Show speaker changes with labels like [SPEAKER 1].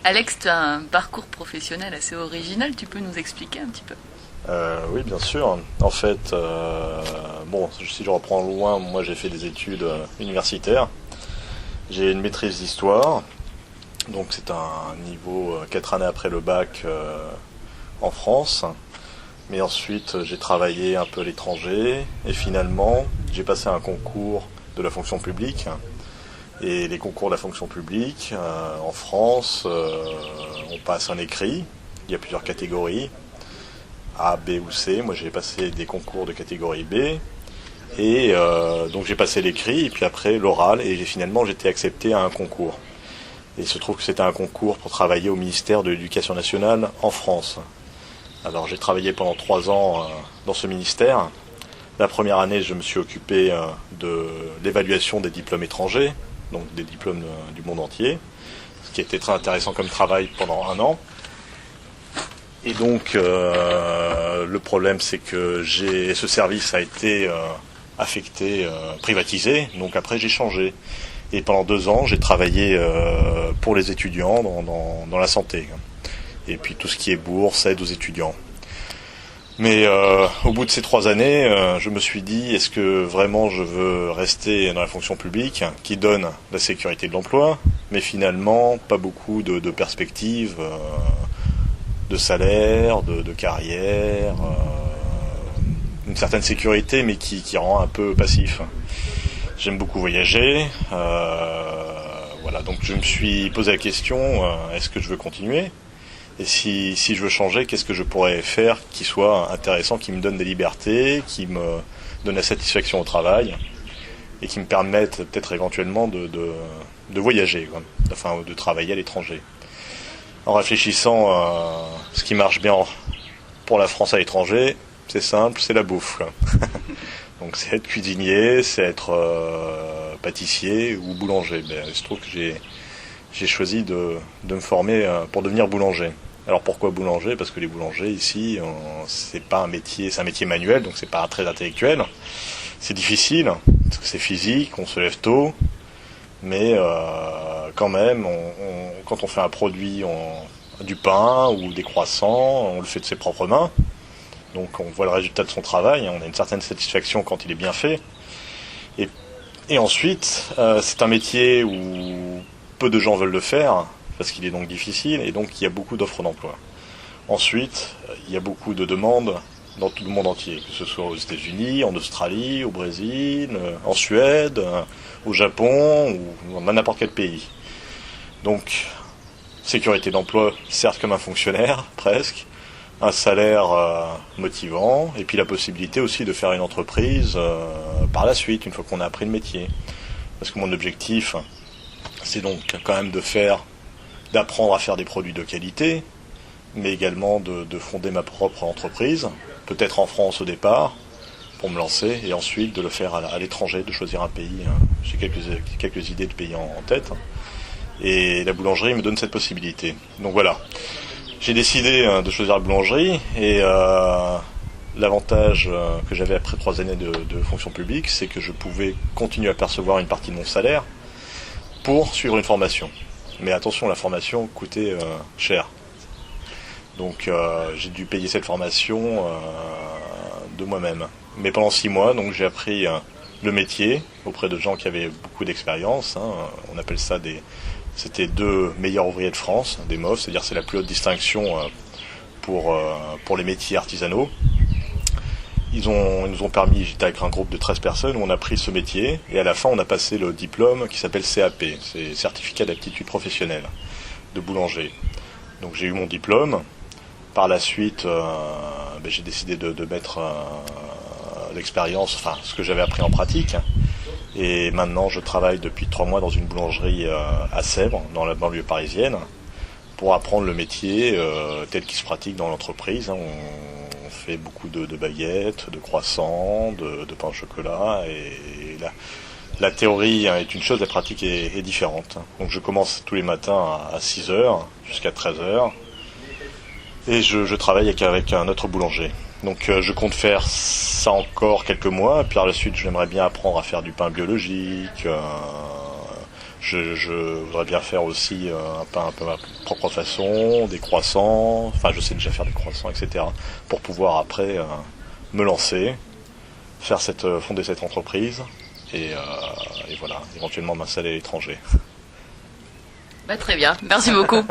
[SPEAKER 1] Alex, tu as un parcours professionnel assez original, tu peux nous expliquer un petit peu?
[SPEAKER 2] Oui, bien sûr. En fait, bon, si je reprends loin, moi j'ai fait des études universitaires. J'ai une maîtrise d'histoire, donc c'est un niveau 4 années après le bac en France. Mais ensuite, j'ai travaillé un peu à l'étranger et finalement, j'ai passé un concours de la fonction publique. Et les concours de la fonction publique, en France, on passe un écrit. Il y a plusieurs catégories, A, B ou C. Moi, j'ai passé des concours de catégorie B. Et donc, j'ai passé l'écrit, et puis après l'oral, et finalement, j'étais accepté à un concours. Et il se trouve que c'était un concours pour travailler au ministère de l'Éducation nationale en France. Alors, j'ai travaillé pendant 3 ans dans ce ministère. La première année, je me suis occupé de l'évaluation des diplômes étrangers, donc des diplômes du monde entier, ce qui était très intéressant comme travail pendant 1 an. Et donc, le problème, c'est que ce service a été affecté, privatisé, donc après j'ai changé. Et pendant 2 ans, j'ai travaillé pour les étudiants dans la santé. Et puis tout ce qui est bourse, aide aux étudiants. Mais au bout de ces 3 années, je me suis dit, est-ce que vraiment je veux rester dans la fonction publique qui donne la sécurité de l'emploi, mais finalement pas beaucoup de perspectives de salaire, de carrière, une certaine sécurité, mais qui rend un peu passif. J'aime beaucoup voyager, voilà, donc je me suis posé la question, est-ce que je veux continuer ? Et si je veux changer, qu'est-ce que je pourrais faire qui soit intéressant, qui me donne des libertés, qui me donne la satisfaction au travail et qui me permette peut-être éventuellement de voyager, quoi. Enfin de travailler à l'étranger. En réfléchissant à ce qui marche bien pour la France à l'étranger, c'est simple, c'est la bouffe, quoi. Donc c'est être cuisinier, c'est être pâtissier ou boulanger. Ben, il se trouve que j'ai choisi de me former pour devenir boulanger. Alors pourquoi boulanger ? Parce que les boulangers ici, c'est pas un métier, c'est un métier manuel, donc c'est pas très intellectuel. C'est difficile, parce que c'est physique, on se lève tôt, mais quand même, quand on fait un produit, du pain ou des croissants, on le fait de ses propres mains. Donc on voit le résultat de son travail, on a une certaine satisfaction quand il est bien fait. Et ensuite, c'est un métier où peu de gens veulent le faire, parce qu'il est donc difficile, et donc il y a beaucoup d'offres d'emploi. Ensuite, il y a beaucoup de demandes dans tout le monde entier, que ce soit aux États-Unis, en Australie, au Brésil, en Suède, au Japon, ou dans n'importe quel pays. Donc, sécurité d'emploi, certes comme un fonctionnaire, presque, un salaire motivant, et puis la possibilité aussi de faire une entreprise par la suite, une fois qu'on a appris le métier. Parce que mon objectif, c'est donc quand même d'apprendre à faire des produits de qualité, mais également de fonder ma propre entreprise, peut-être en France au départ, pour me lancer, et ensuite de le faire à l'étranger, de choisir un pays. J'ai quelques idées de pays en tête, et la boulangerie me donne cette possibilité. Donc voilà, j'ai décidé de choisir la boulangerie, et l'avantage que j'avais après 3 années de fonction publique, c'est que je pouvais continuer à percevoir une partie de mon salaire pour suivre une formation. Mais attention, la formation coûtait cher. Donc j'ai dû payer cette formation de moi-même. Mais pendant 6 mois, donc j'ai appris le métier auprès de gens qui avaient beaucoup d'expérience. On appelle ça c'était 2 meilleurs ouvriers de France, des MOF, c'est-à-dire c'est la plus haute distinction pour les métiers artisanaux. Ils nous ont permis, j'étais avec un groupe de 13 personnes, où on a pris ce métier, et à la fin on a passé le diplôme qui s'appelle CAP, c'est Certificat d'aptitude professionnelle, de boulanger. Donc j'ai eu mon diplôme, par la suite j'ai décidé de mettre l'expérience, enfin ce que j'avais appris en pratique, et maintenant je travaille depuis 3 mois dans une boulangerie à Sèvres, dans la banlieue parisienne, pour apprendre le métier tel qu'il se pratique dans l'entreprise. On fait beaucoup de baguettes, de croissants, de pain au chocolat, et la théorie est une chose, la pratique est différente. Donc je commence tous les matins à 6h jusqu'à 13h, et je travaille avec un autre boulanger. Donc je compte faire ça encore quelques mois, puis par la suite j'aimerais bien apprendre à faire du pain biologique. Je voudrais bien faire aussi un pain un peu à ma propre façon, des croissants, enfin je sais déjà faire des croissants, etc. Pour pouvoir après me lancer, fonder cette entreprise et voilà, éventuellement m'installer à l'étranger.
[SPEAKER 1] Bah, très bien, merci beaucoup.